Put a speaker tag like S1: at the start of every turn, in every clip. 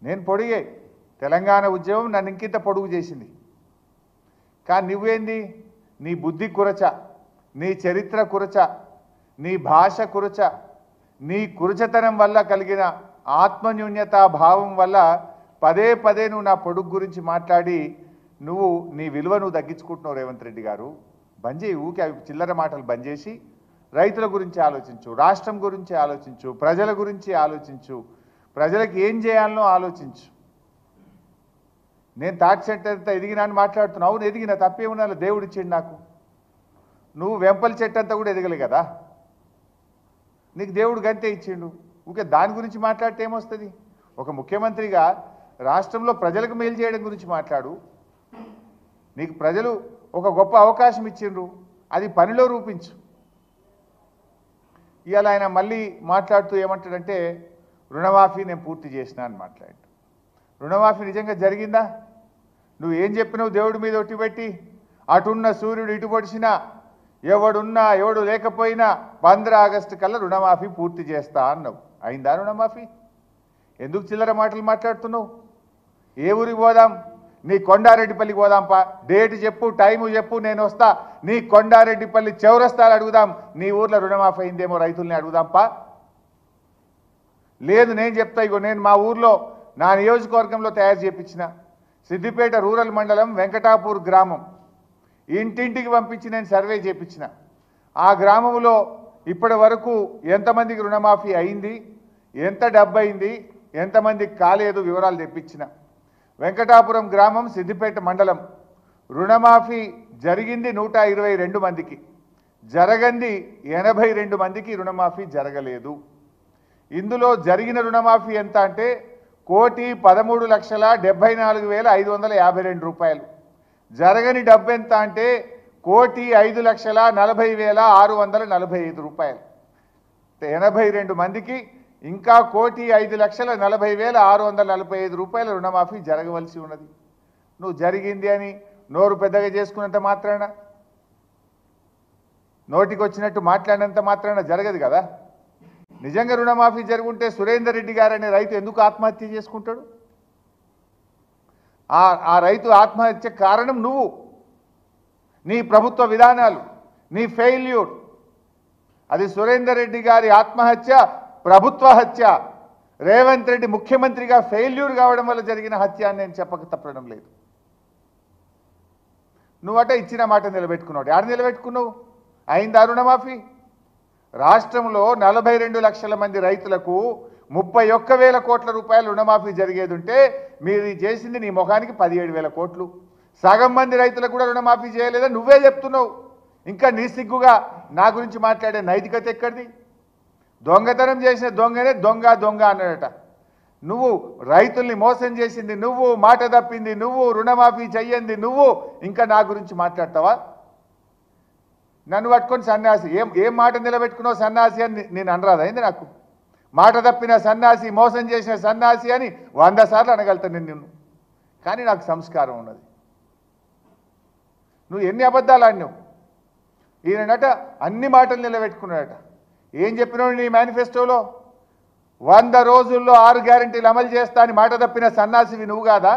S1: నేను పొడిగే తెలంగాణ ఉద్యమం నన్ను ఇంకింత పొడుగు చేసింది. కానీ నువ్వేంది నీ బుద్ధి కురచ, నీ చరిత్ర కురచ, నీ భాష కురచ, నీ కురచతనం వల్ల కలిగిన ఆత్మన్యూన్యతా భావం వల్ల పదే పదే నువ్వు నా పొడుగు గురించి మాట్లాడి నువ్వు నీ విలువ నువ్వు తగ్గించుకుంటున్నావు. రేవంత్ రెడ్డి గారు బంద్ చేయి, ఊకే అవి చిల్లర మాటలు బంద్ చేసి రైతుల గురించి ఆలోచించు, రాష్ట్రం గురించి ఆలోచించు, ప్రజల గురించి ఆలోచించు, ప్రజలకు ఏం చేయాలనో ఆలోచించు. నేను తాటి చెట్టు అంతా ఎదిగినా అని మాట్లాడుతున్నావు. అవును ఎదిగిన, తప్పేమున్నా దేవుడు ఇచ్చిండు నాకు. నువ్వు వెంపల చెట్టు అంతా కూడా ఎదగలే కదా, నీకు దేవుడు గంతే ఇచ్చిండు. ఊకే దాని గురించి మాట్లాడితే ఏమొస్తుంది? ఒక ముఖ్యమంత్రిగా రాష్ట్రంలో ప్రజలకు మేలు చేయడం గురించి మాట్లాడు. నీకు ప్రజలు ఒక గొప్ప అవకాశం ఇచ్చిండ్రు, అది పనిలో రూపించు. ఇవాళ ఆయన మళ్ళీ మాట్లాడుతూ ఏమంటాడంటే రుణమాఫీ నేను పూర్తి చేసినా అని మాట్లాడు. రుణమాఫీ నిజంగా జరిగిందా? నువ్వు ఏం చెప్పినావు? దేవుడి మీద ఒట్టి పెట్టి అటున్న సూర్యుడు ఇటు పొడిచినా ఎవడున్నా ఎవడు లేకపోయినా 15 ఆగస్టు కల్లా రుణమాఫీ పూర్తి చేస్తా అన్నావు. అయిందా రుణమాఫీ? ఎందుకు చిల్లర మాటలు మాట్లాడుతున్నావు? ఏ ఊరికి పోదాం? నీ కొండారెడ్డిపల్లికి పోదాంపా, డేట్ చెప్పు, టైము చెప్పు, నేను వస్తా. నీ కొండారెడ్డిపల్లి చౌరస్తాలు అడుగుదాం, నీ ఊర్లో రుణమాఫీ అయిందేమో రైతుల్ని అడుగుదాంపా. లేదు నేను చెప్తా, ఇగో నేను మా ఊర్లో నా నియోజకవర్గంలో తయారు చేయించిన సిద్దిపేట రూరల్ మండలం వెంకటాపూర్ గ్రామం ఇంటింటికి పంపించి నేను సర్వే చేయించిన. ఆ గ్రామంలో ఇప్పటి వరకు ఎంతమందికి రుణమాఫీ అయింది, ఎంత డబ్బు అయింది, ఎంతమందికి కాలేదు వివరాలు తెప్పించిన. వెంకటాపురం గ్రామం సిద్దిపేట మండలం రుణమాఫీ జరిగింది 122 మందికి, జరగంది 82 మందికి రుణమాఫీ జరగలేదు. ఇందులో జరిగిన రుణమాఫీ ఎంత అంటే 1,13,74,552 రూపాయలు. జరగని డబ్బు ఎంత అంటే 1,05,40,645 రూపాయలు. 82 మందికి ఇంకా 1,05,40,645 రూపాయల రుణమాఫీ జరగవలసి ఉన్నది. నువ్వు జరిగింది అని నోరు పెద్దగా చేసుకున్నంత మాత్రాన, నోటికి వచ్చినట్టు మాట్లాడినంత మాత్రాన జరగదు కదా. నిజంగా రుణమాఫీ జరుగుంటే సురేందర్ రెడ్డి గారు అనే రైతు ఎందుకు ఆత్మహత్య చేసుకుంటాడు? ఆ రైతు ఆత్మహత్య కారణం నువ్వు, నీ ప్రభుత్వ విధానాలు, నీ ఫెయిల్యూర్. అది సురేందర్ రెడ్డి గారి ఆత్మహత్య ప్రభుత్వ హత్య. రేవంత్ రెడ్డి ముఖ్యమంత్రిగా ఫెయిల్యూర్ కావడం వల్ల జరిగిన హత్య అని నేను చెప్పక తప్పడం లేదు. నువ్వట ఇచ్చిన మాట నిలబెట్టుకున్నావు. యాడ నిలబెట్టుకున్నావు? అయిందా రుణమాఫీ? రాష్ట్రంలో 42 లక్షల మంది రైతులకు 31,000 కోట్ల రూపాయలు రుణమాఫీ జరిగేది ఉంటే మీరు చేసింది నీ ముఖానికి 17,000 కోట్లు. సగం మంది రైతులకు కూడా రుణమాఫీ చేయలేదని నువ్వే చెప్తున్నావు. ఇంకా నీ సిగ్గుగా నా గురించి మాట్లాడే నైతికత ఎక్కడిది? దొంగతనం చేసిన దొంగనే దొంగ దొంగ అన్నాడట. నువ్వు రైతుల్ని మోసం చేసింది నువ్వు, మాట తప్పింది నువ్వు, రుణమాఫీ చెయ్యంది నువ్వు, ఇంకా నా గురించి మాట్లాడతావా? నన్ను పట్టుకొని సన్యాసి, ఏం మాట నిలబెట్టుకున్నావు సన్యాసి అని నేను అనరాదైంది నాకు. మాట తప్పిన సన్యాసి, మోసం చేసిన సన్యాసి అని 100 సార్లు అనగలుగుతాను నిన్ను. కానీ నాకు సంస్కారం ఉన్నది. నువ్వు ఎన్ని అబద్ధాలు ఆడినావు? ఈయనట అన్ని మాటలు నిలబెట్టుకున్నాడట. ఏం చెప్పినావు నీ మేనిఫెస్టోలో? 100 రోజుల్లో 6 గ్యారెంటీలు అమలు చేస్తా అని మాట తప్పిన సన్యాసివి నువ్వు కాదా?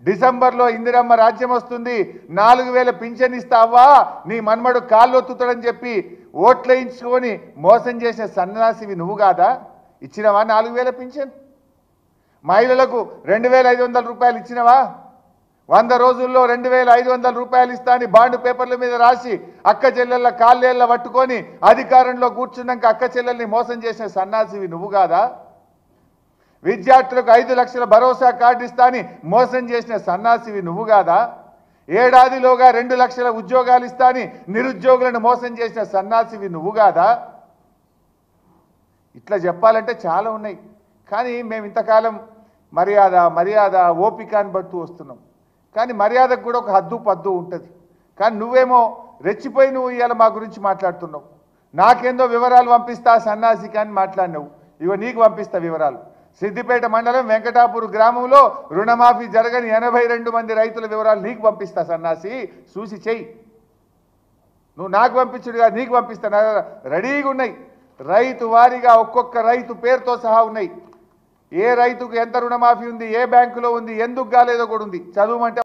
S1: డిసెంబర్లో ఇందిరమ్మ రాజ్యం వస్తుంది, 4,000 పింఛన్ ఇస్తావా, నీ మన్మడు కాళ్ళొత్తుతాడని చెప్పి ఓట్లేయించుకొని మోసం చేసిన సన్యాసివి నువ్వు కాదా? ఇచ్చినవా 4,000 పింఛన్? మహిళలకు 2,500 రూపాయలు ఇచ్చినవా? 100 రోజుల్లో 2,500 రూపాయలు ఇస్తా అని బాండ్ పేపర్ల మీద రాసి అక్క చెల్లెళ్ళ కాళ్ళేళ్ళ పట్టుకొని అధికారంలో కూర్చున్నాక అక్క చెల్లెల్ని మోసం చేసిన సన్యాసివి నువ్వు కాదా? విద్యార్థులకు 5 లక్షల భరోసా కార్డు ఇస్తా అని మోసం చేసిన సన్యాసివి నువ్వు కాదా? ఏడాదిలోగా 2 లక్షల ఉద్యోగాలు ఇస్తా అని నిరుద్యోగులను మోసం చేసిన సన్యాసివి నువ్వు కాదా? ఇట్లా చెప్పాలంటే చాలా ఉన్నాయి. కానీ మేము ఇంతకాలం మర్యాద ఓపిక అని పడుతూ వస్తున్నాం. కానీ మర్యాదకు కూడా ఒక హద్దు పద్దు ఉంటుంది. కానీ నువ్వేమో రెచ్చిపోయి నువ్వు ఇవాళ మా గురించి మాట్లాడుతున్నావు. నాకేందో వివరాలు పంపిస్తా సన్నాసికి అని మాట్లాడినావు. ఇగో నీకు పంపిస్తా వివరాలు. సిద్దిపేట మండలం వెంకటాపూర్ గ్రామంలో రుణమాఫీ జరగని 82 మంది రైతుల వివరాలు నీకు పంపిస్తా సన్నాసి, చూసి చెయ్యి. నువ్వు నాకు పంపించుడుగా నీకు పంపిస్తా. రెడీగా ఉన్నాయి, రైతు వారీగా ఒక్కొక్క రైతు పేరుతో సహా ఉన్నాయి. ఏ రైతుకు ఎంత రుణమాఫీ ఉంది, ఏ బ్యాంకులో ఉంది, ఎందుకు కాలేదో కూడా ఉంది. చదువుమంటే